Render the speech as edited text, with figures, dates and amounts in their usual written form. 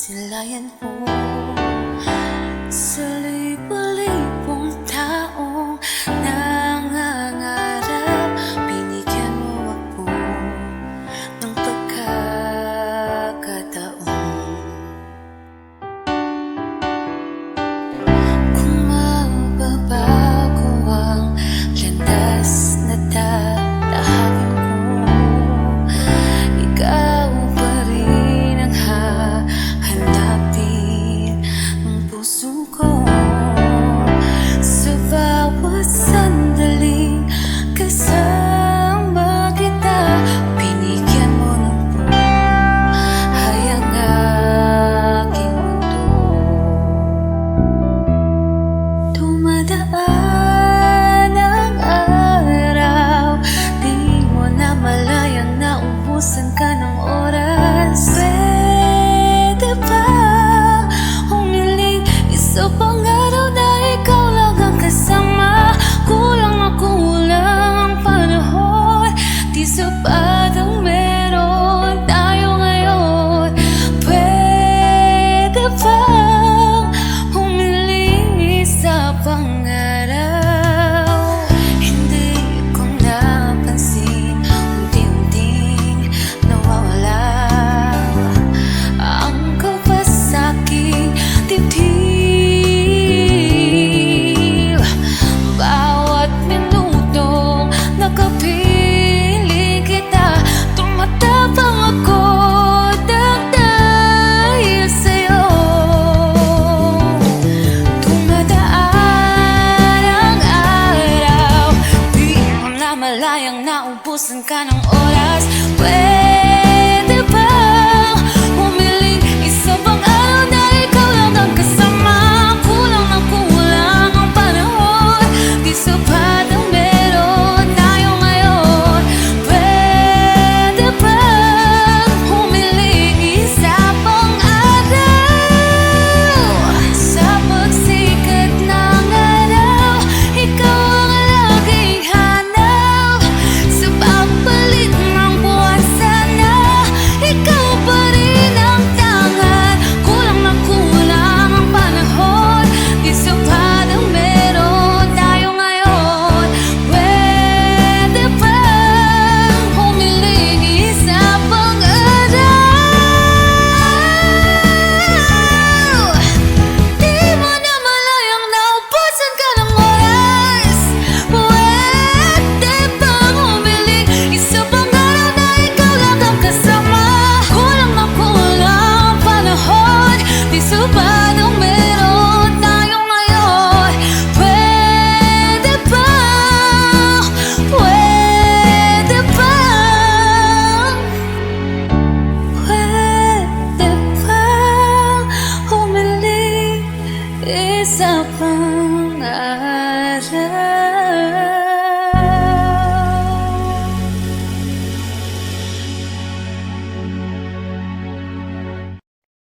Silayan mo sa libo-libong taong nangangarap. Binigyan mo ako ng pagkakataon. Kung mababago ang landas na tatahagin ko, ikaw pa rin ang hahanapin ng puso ko. Sa bawat sandaling kasama kita, binigyan mo ng buhay ang aking mundo. Dumadaan ang araw, di mo na malayang naubusan ka ng oras. Pwede ba humiling isa pang araw na ikaw lang ang kasama? Kulang na kulang ang panahon, di sapat ang meron tayo ngayon. Pwede ba humiling isa pang araw? Hindi ko napansin, unti-unting nawawala ang kaba sa aking dibdib. Bawat minutong nakapiling kita, tumatapang ako dahil sa'yo. Dumadaan ang araw, di mo na malayang naubusan ka ng